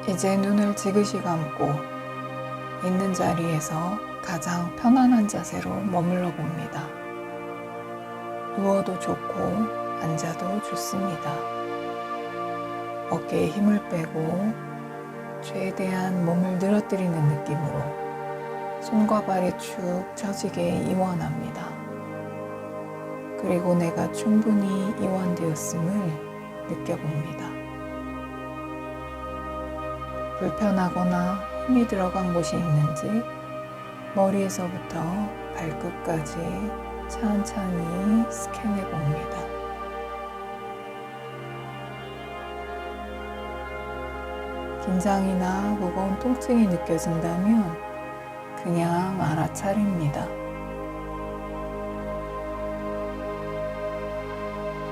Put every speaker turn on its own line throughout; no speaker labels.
이제 눈을 지그시 감고 있는 자리에서 가장 편안한 자세로 머물러 봅니다. 누워도 좋고 앉아도 좋습니다. 어깨에 힘을 빼고 최대한 몸을 늘어뜨리는 느낌으로 손과 발이 축 처지게 이완합니다. 그리고 내가 충분히 이완되었음을 느껴봅니다. 불편하거나 힘이 들어간 곳이 있는지 머리에서부터 발끝까지 천천히 스캔해 봅니다. 긴장이나 무거운 통증이 느껴진다면 그냥 알아차립니다.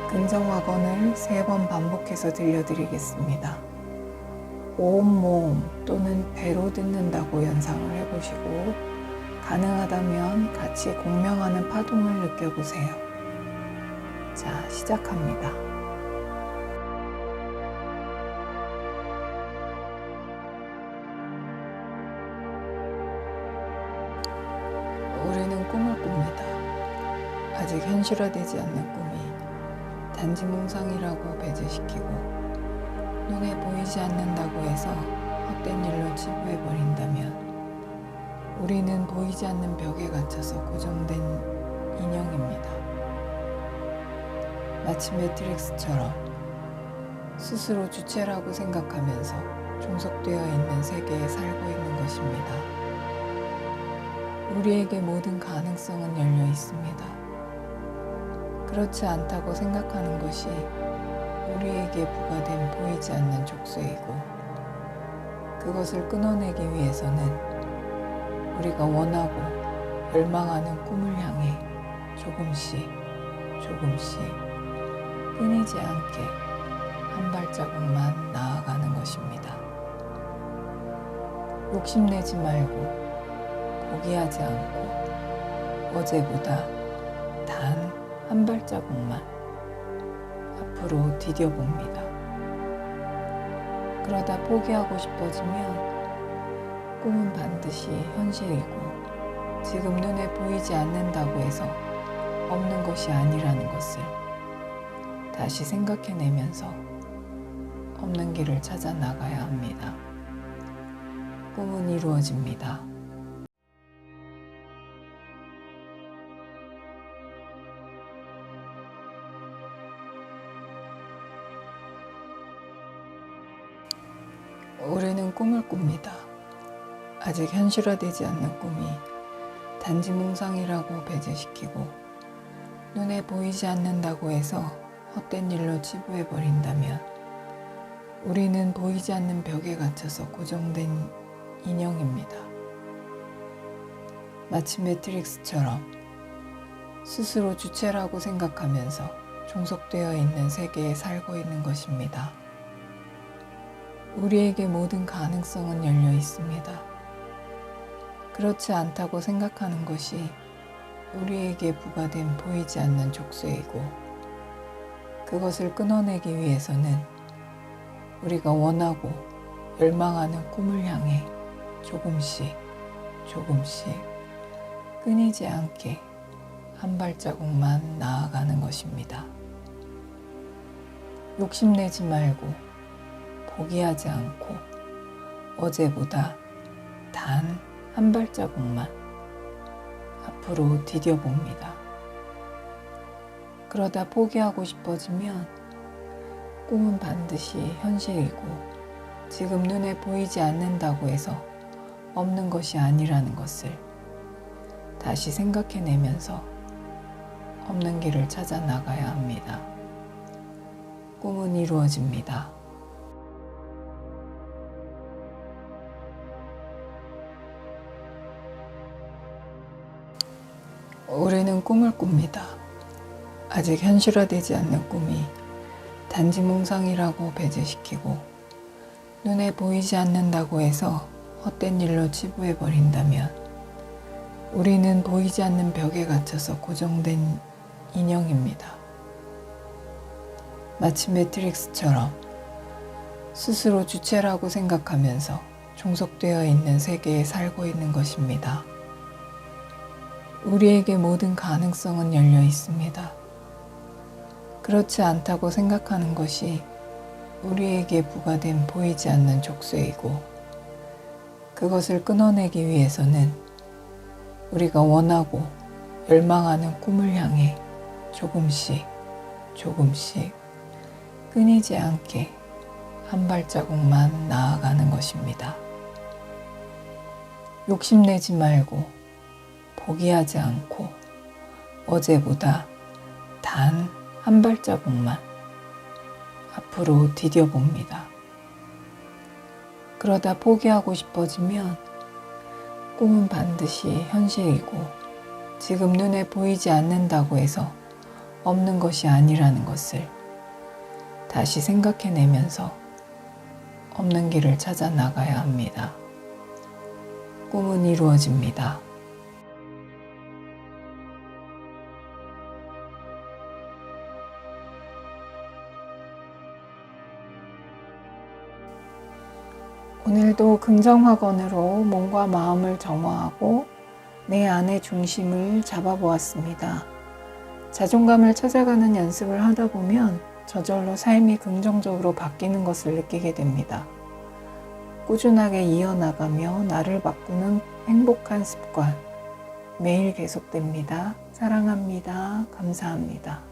긍정확언을 3번 반복해서 들려드리겠습니다. 온몸 또는 배로 듣는다고 연상을 해보시고 가능하다면 같이 공명하는 파동을 느껴보세요. 자, 시작합니다. 우리는 꿈을 꿉니다. 아직 현실화되지 않는 꿈이 단지 몽상이라고 배제시키고 눈에 보이지 않는다고 해서 헛된 일로 치부해버린다면 우리는 보이지 않는 벽에 갇혀서 고정된 인형입니다. 마치 매트릭스처럼 스스로 주체라고 생각하면서 종속되어 있는 세계에 살고 있는 것입니다. 우리에게 모든 가능성은 열려 있습니다. 그렇지 않다고 생각하는 것이 우리에게 부과된 보이지 않는 족쇄이고 그것을 끊어내기 위해서는 우리가 원하고 열망하는 꿈을 향해 조금씩 끊이지 않게 한 발자국만 나아가는 것입니다. 욕심내지 말고 포기하지 않고 어제보다 단 한 발자국만 앞으로 디뎌봅니다. 그러다 포기하고 싶어지면 꿈은 반드시 현실이고 지금 눈에 보이지 않는다고 해서 없는 것이 아니라는 것을 다시 생각해내면서 없는 길을 찾아 나가야 합니다. 꿈은 이루어집니다. 우리는 꿈을 꿉니다. 아직 현실화되지 않는 꿈이 단지 몽상이라고 배제시키고 눈에 보이지 않는다고 해서 헛된 일로 치부해버린다면 우리는 보이지 않는 벽에 갇혀서 고정된 인형입니다. 마치 매트릭스처럼 스스로 주체라고 생각하면서 종속되어 있는 세계에 살고 있는 것입니다. 우리에게 모든 가능성은 열려 있습니다. 그렇지 않다고 생각하는 것이 우리에게 부과된 보이지 않는 족쇄이고 그것을 끊어내기 위해서는 우리가 원하고 열망하는 꿈을 향해 조금씩 끊이지 않게 한 발자국만 나아가는 것입니다. 욕심내지 말고 포기하지 않고 어제보다 단 한 발자국만 앞으로 디뎌봅니다. 그러다 포기하고 싶어지면 꿈은 반드시 현실이고 지금 눈에 보이지 않는다고 해서 없는 것이 아니라는 것을 다시 생각해내면서 없는 길을 찾아 나가야 합니다. 꿈은 이루어집니다. 우리는 꿈을 꿉니다. 아직 현실화되지 않는 꿈이 단지 몽상이라고 배제시키고 눈에 보이지 않는다고 해서 헛된 일로 치부해버린다면 우리는 보이지 않는 벽에 갇혀서 고정된 인형입니다. 마치 매트릭스처럼 스스로 주체라고 생각하면서 종속되어 있는 세계에 살고 있는 것입니다. 우리에게 모든 가능성은 열려 있습니다. 그렇지 않다고 생각하는 것이 우리에게 부과된 보이지 않는 족쇄이고, 그것을 끊어내기 위해서는 우리가 원하고 열망하는 꿈을 향해 조금씩 끊이지 않게 한 발자국만 나아가는 것입니다. 욕심내지 말고 포기하지 않고 어제보다 단 한 발자국만 앞으로 디뎌봅니다. 그러다 포기하고 싶어지면 꿈은 반드시 현실이고 지금 눈에 보이지 않는다고 해서 없는 것이 아니라는 것을 다시 생각해내면서 없는 길을 찾아 나가야 합니다. 꿈은 이루어집니다. 오늘도 긍정학원으로 몸과 마음을 정화하고 내 안의 중심을 잡아보았습니다. 자존감을 찾아가는 연습을 하다 보면 저절로 삶이 긍정적으로 바뀌는 것을 느끼게 됩니다. 꾸준하게 이어나가며 나를 바꾸는 행복한 습관, 매일 계속됩니다. 사랑합니다. 감사합니다.